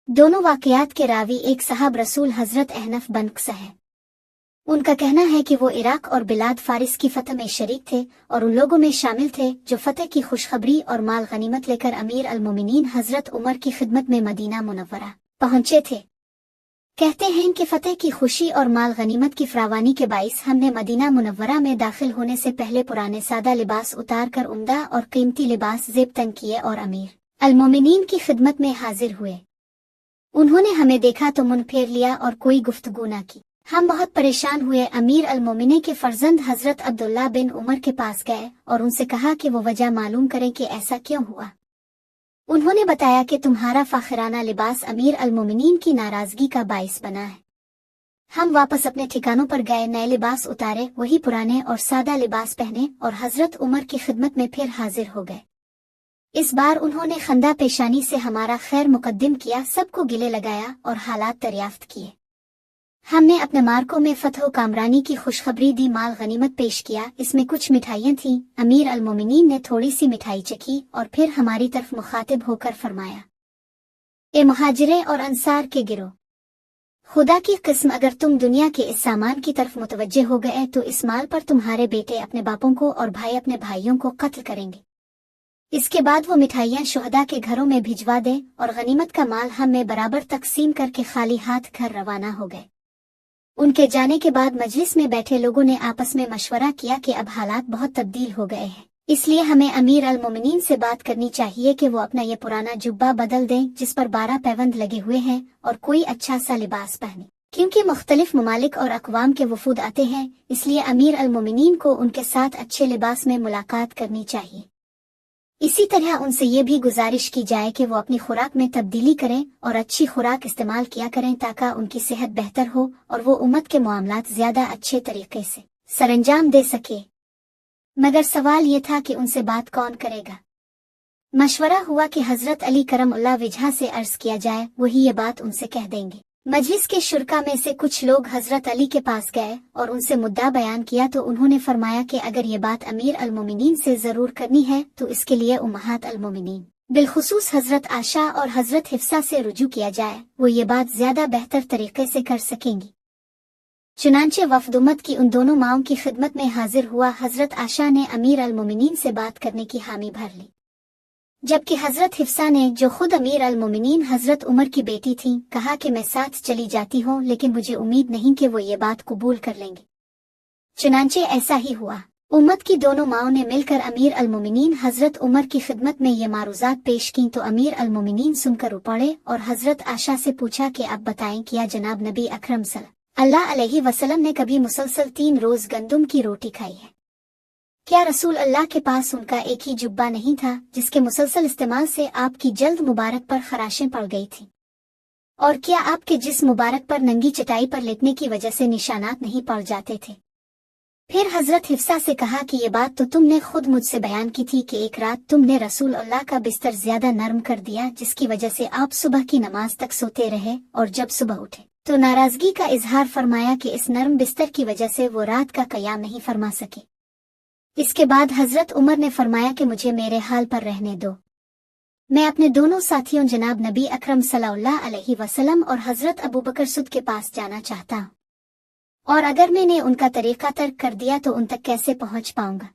दोनों वाकयात के रावी एक साहब रसूल हजरत अहनफ बन क़स है। उनका कहना है कि वो इराक और बिलाद फारिस की फतह में शरीक थे और उन लोगों में शामिल थे जो फतह की खुशखबरी और माल गनीमत लेकर अमीर अल-मोमिनीन हजरत उमर की खिदमत में मदीना मुनव्वरा पहुंचे थे। कहते हैं कि फतह की खुशी और माल गनीमत की फरावानी के बाइस हमने मदीना मुनव्वरा में दाखिल होने से पहले पुराने सादा लिबास उतार कर उम्दा और कीमती लिबास ज़ेब तन किए और अमीर अल-मोमिनीन की खिदमत में हाजिर हुए। उन्होंने हमें देखा तो मुंह फेर लिया और कोई गुफ्तगू न की। हम बहुत परेशान हुए। अमीर अल-मोमिनीन के फर्जंद हजरत अब्दुल्ला बिन उमर के पास गए और उनसे कहा कि वो वजह मालूम करें कि ऐसा क्यों हुआ। उन्होंने बताया कि तुम्हारा फाखिराना लिबास अमीर अल-मोमिनीन की नाराजगी का बाइस बना है। हम वापस अपने ठिकानों पर गए, नए लिबास उतारे, वही पुराने और सादा लिबास पहने और हजरत उमर की खिदमत में फिर हाजिर हो गए। इस बार उन्होंने खंदा पेशानी से हमारा खैर मुकद्दम किया, सबको गिले लगाया और हालात दरियाफ्त किए। हमने अपने मार्कों में फतह कामरानी की खुशखबरी दी, माल गनीमत पेश किया। इसमें कुछ मिठाइयाँ थीं। अमीर अल-मोमिनीन ने थोड़ी सी मिठाई चखी और फिर हमारी तरफ मुखातिब होकर फरमाया, ए मुहाजिरे और अंसार के गिरोह, खुदा की किस्म अगर तुम दुनिया के इस सामान की तरफ मुतवज्जे हो गए तो इस माल पर तुम्हारे बेटे अपने बापों को और भाई अपने भाइयों को कत्ल करेंगे। इसके बाद वो मिठाइयाँ शुहदा के घरों में भिजवा दे और गनीमत का माल हम में बराबर तकसीम करके खाली हाथ घर रवाना हो गए। उनके जाने के बाद मजलिस में बैठे लोगों ने आपस में मशवरा किया कि अब हालात बहुत तब्दील हो गए हैं, इसलिए हमें अमीर अल-मोमिनीन से बात करनी चाहिए कि वो अपना ये पुराना जुब्बा बदल दें जिस पर 12 पैबंद लगे हुए हैं और कोई अच्छा सा लिबास पहने, क्योंकि मुख्तलिफ ममालिक और अक़वाम के वफूद आते हैं। इसलिए अमीर अल-मोमिनीन को उनके साथ अच्छे लिबास में मुलाकात करनी चाहिए। इसी तरह उनसे ये भी गुजारिश की जाए कि वो अपनी खुराक में तब्दीली करें और अच्छी खुराक इस्तेमाल किया करें ताकि उनकी सेहत बेहतर हो और वो उम्मत के मामलात ज्यादा अच्छे तरीके से सरंजाम दे सके। मगर सवाल ये था कि उनसे बात कौन करेगा। मशवरा हुआ कि हजरत अली करमुल्लाह वजहा से अर्ज किया जाए, वही ये बात उनसे कह देंगे। मजलिस के शुरका में से कुछ लोग हजरत अली के पास गए और उनसे मुद्दा बयान किया तो उन्होंने फरमाया कि अगर ये बात अमीर अल-मोमिनीन से जरूर करनी है तो इसके लिए उम्महात अल-मोमिनीन बिलखुसूस हजरत आशा और हजरत हिफ्सा से रुजू किया जाए, वो ये बात ज्यादा बेहतर तरीके से कर सकेंगी। चुनांचे वफ़द उम्मत की उन दोनों माओं की खिदमत में हाजिर हुआ। हजरत आशा ने अमीर अल-मोमिनीन से बात करने की हामी भर ली, जबकि हजरत हिफ्सा ने, जो खुद अमीर अल-मोमिनीन हजरत उमर की बेटी थीं, कहा कि मैं साथ चली जाती हूँ लेकिन मुझे उम्मीद नहीं कि वो ये बात कबूल कर लेंगे। चुनांचे ऐसा ही हुआ। उम्मत की दोनों माओं ने मिलकर अमीर अल-मोमिनीन हजरत उमर की खिदमत में ये मारूजात पेश की तो अमीर अल-मोमिनीन सुनकर उपड़े और हजरत आशा से पूछा कि आप बताएं, किया जनाब नबी अकरम सल्लल्लाहु अलैहि वसल्लम ने कभी मुसलसल 3 रोज गंदुम की रोटी खाई है? क्या रसूल अल्लाह के पास उनका एक ही जुब्बा नहीं था जिसके मुसलसल इस्तेमाल से आपकी जल्द मुबारक पर खराशें पड़ गई थी? और क्या आपके जिस्म मुबारक पर नंगी चटाई पर लेटने की वजह से निशानात नहीं पड़ जाते थे? फिर हजरत हिफ्सा से कहा कि ये बात तो तुमने खुद मुझसे बयान की थी कि एक रात तुमने रसूल अल्लाह का बिस्तर ज्यादा नरम कर दिया जिसकी वजह से आप सुबह की नमाज तक सोते रहे और जब सुबह उठे तो नाराजगी का इजहार फरमाया कि इस नरम बिस्तर की वजह से वो रात का कयाम नहीं फरमा सके। इसके बाद हजरत उमर ने फरमाया कि मुझे मेरे हाल पर रहने दो, मैं अपने दोनों साथियों जनाब नबी अकरम सल्लल्लाहु अलैहि वसल्लम और हजरत अबू बकर सुद के पास जाना चाहता हूँ, और अगर मैंने उनका तरीका तर्क कर दिया तो उन तक कैसे पहुँच पाऊंगा।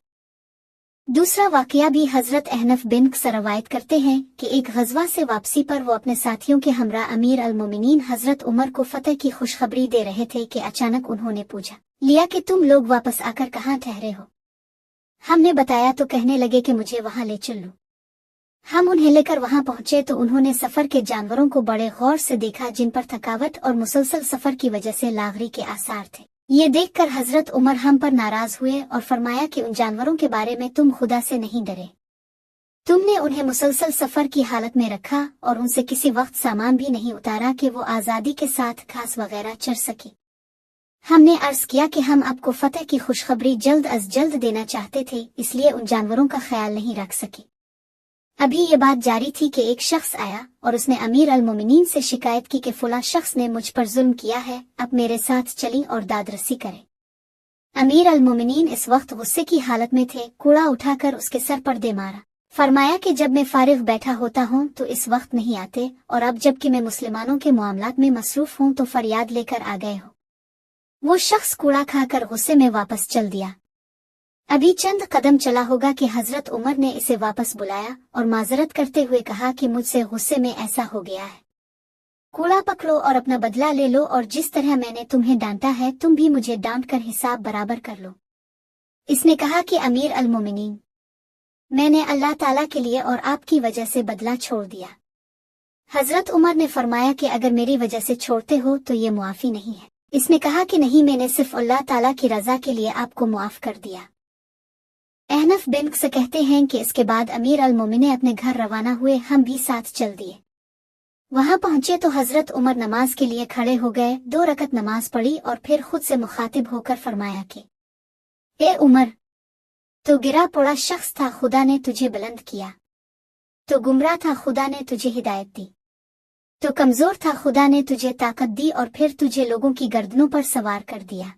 दूसरा वाकया भी हजरत अहनफ बिन क़स रवायत करते हैं कि एक गज़वा से वापसी पर वो अपने साथियों के हमरा अमीर अल-मोमिनीन हजरत उमर को फतह की खुशखबरी दे रहे थे कि अचानक उन्होंने पूछा लिया कि तुम लोग वापस आकर कहाँ ठहरे हो? हमने बताया तो कहने लगे कि मुझे वहां ले चलो। हम उन्हें लेकर वहां पहुंचे तो उन्होंने सफर के जानवरों को बड़े गौर से देखा जिन पर थकावट और मुसलसल सफर की वजह से लागरी के आसार थे। ये देखकर हजरत उमर हम पर नाराज हुए और फरमाया कि उन जानवरों के बारे में तुम खुदा से नहीं डरे, तुमने उन्हें मुसलसल सफर की हालत में रखा और उनसे किसी वक्त सामान भी नहीं उतारा कि वो आजादी के साथ घास वगैरह चर सके। हमने अर्ज किया कि हम आपको फतह की खुशखबरी जल्द अज जल्द देना चाहते थे, इसलिए उन जानवरों का ख्याल नहीं रख सके। अभी ये बात जारी थी कि एक शख्स आया और उसने अमीर अल-मोमिनीन से शिकायत की कि फला शख्स ने मुझ पर जुल्म किया है, अब मेरे साथ चली और दादरसी करे। अमीर अल-मोमिनीन इस वक्त गुस्से की हालत में थे, कूड़ा उठाकर उसके सर पर दे मारा। फरमाया कि जब मैं फारिग बैठा होता हूँ तो इस वक्त नहीं आते, और अब जबकि मैं मुसलमानों के मामलात में मसरूफ हूँ तो फरियाद लेकर आ गए हो। वो शख्स कूड़ा खाकर गुस्से में वापस चल दिया। अभी चंद कदम चला होगा कि हजरत उमर ने इसे वापस बुलाया और माजरत करते हुए कहा कि मुझसे गुस्से में ऐसा हो गया है। कूड़ा पकड़ो और अपना बदला ले लो, और जिस तरह मैंने तुम्हें डांटा है तुम भी मुझे डांट कर हिसाब बराबर कर लो। इसने कहा कि अमीर अल मोमिनीन, मैंने अल्लाह ताला के लिए और आपकी वजह से बदला छोड़ दिया। हजरत उमर ने फरमाया कि अगर मेरी वजह से छोड़ते हो तो ये मुआफी नहीं है। इसने कहा कि नहीं, मैंने सिर्फ अल्लाह ताला की रजा के लिए आपको मुआफ कर दिया। अहनफ बिन से कहते हैं कि इसके बाद अमीर अल मोमिने अपने घर रवाना हुए, हम भी साथ चल दिए। वहां पहुंचे तो हजरत उमर नमाज के लिए खड़े हो गए, 2 रकत नमाज पढ़ी और फिर खुद से मुखातिब होकर फरमाया कि ए उमर, तो गिरा पड़ा शख्स था, खुदा ने तुझे बुलंद किया। तो गुमराह था, खुदा ने तुझे हिदायत दी। तो कमजोर था, खुदा ने तुझे ताकत दी और फिर तुझे लोगों की गर्दनों पर सवार कर दिया।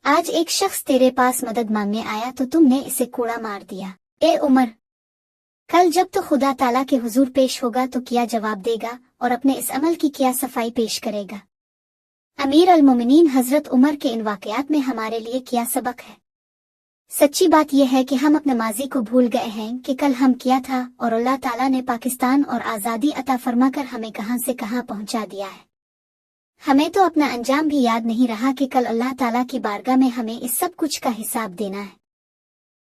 आज एक शख्स तेरे पास मदद मांगने आया तो तुमने इसे कूड़ा मार दिया। ए उमर, कल जब तो खुदा ताला के हुजूर पेश होगा तो क्या जवाब देगा और अपने इस अमल की क्या सफाई पेश करेगा। अमीर अल मोमिनीन हजरत उमर के इन वाकयात में हमारे लिए क्या सबक है। सच्ची बात यह है कि हम अपने माजी को भूल गए हैं कि कल हम क्या था, और अल्लाह ताला ने पाकिस्तान और आज़ादी अता फरमाकर हमें कहां से कहां पहुंचा दिया है। हमें तो अपना अंजाम भी याद नहीं रहा कि कल अल्लाह ताला की बारगाह में हमें इस सब कुछ का हिसाब देना है।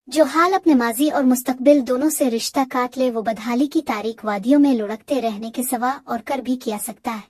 जो हाल अपने माजी और मुस्तकबिल दोनों से रिश्ता काट ले, वो बदहाली की तारीख वादियों में लुढ़कते रहने के सिवा और कर भी क्या सकता है।